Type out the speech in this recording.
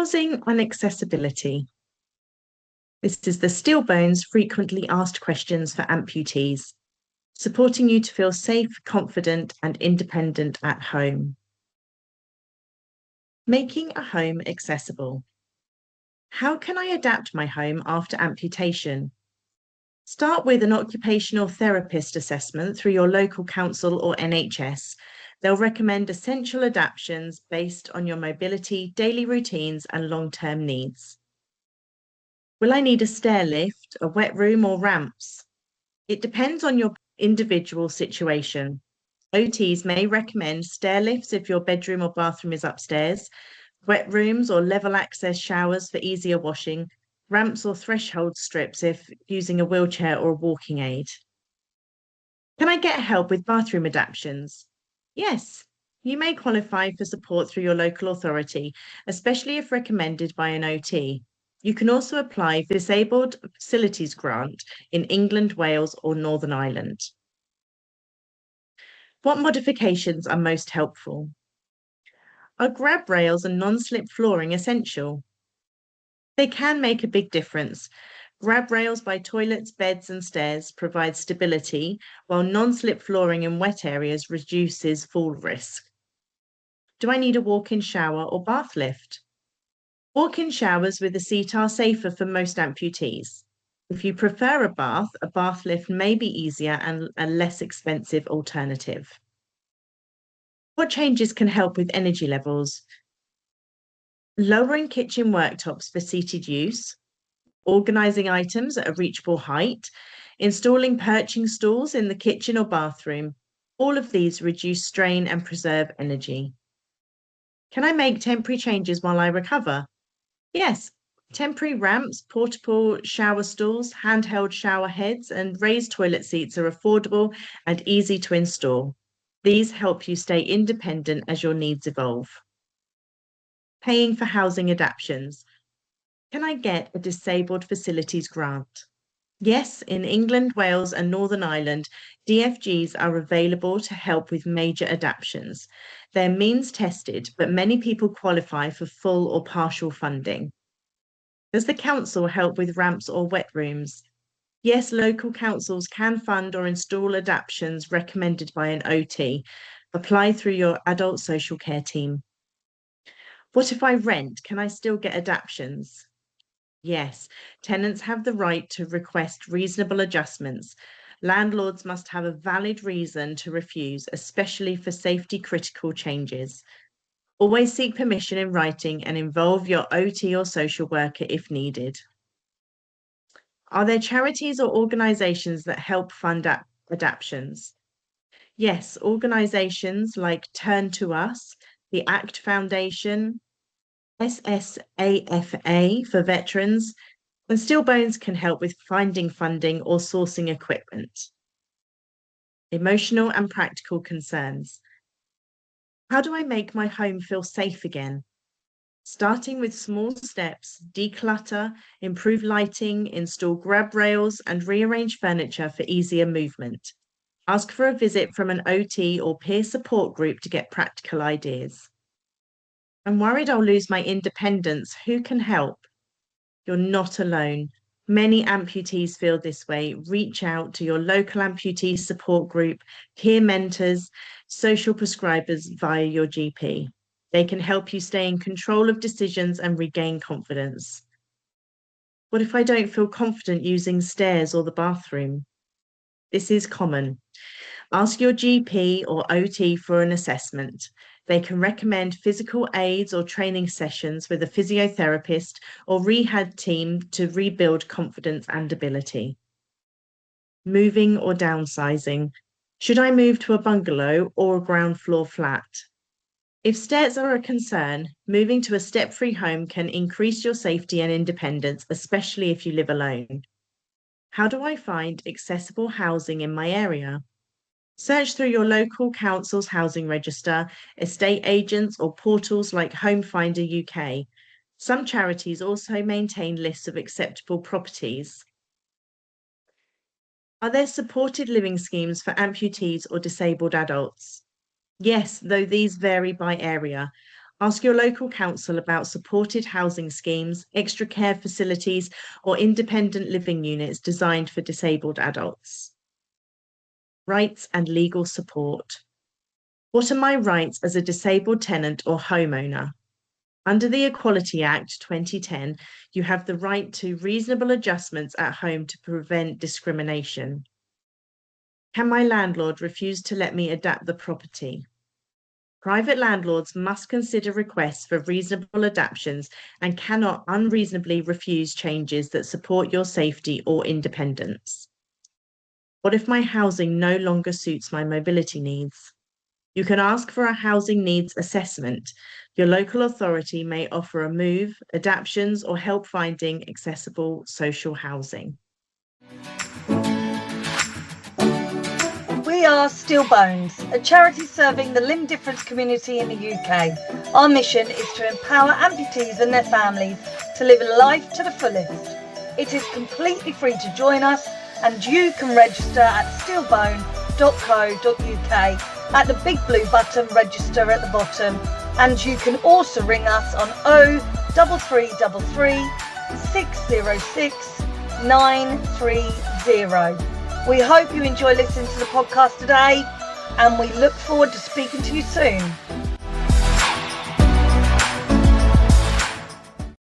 Housing and accessibility. This is the Steel Bones frequently asked questions for amputees, supporting you to feel safe, confident, and independent at home. Making a home accessible. How can I adapt my home after amputation? Start with an occupational therapist assessment through your local council or NHS. They'll recommend essential adaptations based on your mobility, daily routines, and long-term needs. Will I need a stair lift, a wet room, or ramps? It depends on your individual situation. OTs may recommend stair lifts if your bedroom or bathroom is upstairs, wet rooms or level access showers for easier washing, ramps or threshold strips if using a wheelchair or a walking aid. Can I get help with bathroom adaptations? Yes, you may qualify for support through your local authority, especially if recommended by an OT. You can also apply for Disabled Facilities Grant in England, Wales, or Northern Ireland. What modifications are most helpful? Are grab rails and non-slip flooring essential? They can make a big difference. Grab rails by toilets, beds, and stairs provide stability, while non-slip flooring in wet areas reduces fall risk. Do I need a walk-in shower or bath lift? Walk-in showers with a seat are safer for most amputees. If you prefer a bath lift may be easier and a less expensive alternative. What changes can help with energy levels? Lowering kitchen worktops for seated use, organising items at a reachable height, installing perching stools in the kitchen or bathroom. All of these reduce strain and preserve energy. Can I make temporary changes while I recover? Yes, temporary ramps, portable shower stalls, handheld shower heads, and raised toilet seats are affordable and easy to install. These help you stay independent as your needs evolve. Paying for housing adaptations. Can I get a disabled facilities grant? Yes, in England, Wales, and Northern Ireland, DFGs are available to help with major adaptations. They're means tested, but many people qualify for full or partial funding. Does the council help with ramps or wet rooms? Yes, local councils can fund or install adaptations recommended by an OT. Apply through your adult social care team. What if I rent? Can I still get adaptations? Yes, tenants have the right to request reasonable adjustments. Landlords must have a valid reason to refuse, especially for safety critical changes. Always seek permission in writing and involve your OT or social worker if needed. Are there charities or organisations that help fund adaptations? Yes, organisations like Turn to Us, the ACT Foundation, SSAFA for veterans, and Stillbones can help with finding funding or sourcing equipment. Emotional and practical concerns. How do I make my home feel safe again? Starting with small steps, declutter, improve lighting, install grab rails, and rearrange furniture for easier movement. Ask for a visit from an OT or peer support group to get practical ideas. I'm worried I'll lose my independence. Who can help? You're not alone. Many amputees feel this way. Reach out to your local amputee support group, peer mentors, social prescribers via your GP. They can help you stay in control of decisions and regain confidence. What if I don't feel confident using stairs or the bathroom? This is common. Ask your GP or OT for an assessment. They can recommend physical aids or training sessions with a physiotherapist or rehab team to rebuild confidence and ability. Moving or downsizing. Should I move to a bungalow or a ground floor flat? If stairs are a concern, moving to a step-free home can increase your safety and independence, especially if you live alone. How do I find accessible housing in my area? Search through your local council's housing register, estate agents, or portals like Home Finder UK. Some charities also maintain lists of acceptable properties. Are there supported living schemes for amputees or disabled adults? Yes, though these vary by area. Ask your local council about supported housing schemes, extra care facilities, or independent living units designed for disabled adults. Rights and legal support. What are my rights as a disabled tenant or homeowner? Under the Equality Act 2010, you have the right to reasonable adjustments at home to prevent discrimination. Can my landlord refuse to let me adapt the property? Private landlords must consider requests for reasonable adaptations and cannot unreasonably refuse changes that support your safety or independence. What if my housing no longer suits my mobility needs? You can ask for a housing needs assessment. Your local authority may offer a move, adaptations, or help finding accessible social housing. We are Steel Bones, a charity serving the limb difference community in the UK. Our mission is to empower amputees and their families to live life to the fullest. It is completely free to join us, and you can register at steelbone.co.uk at the big blue button register at the bottom, and you can also ring us on 03333 606 930. We hope you enjoy listening to the podcast today, and we look forward to speaking to you soon.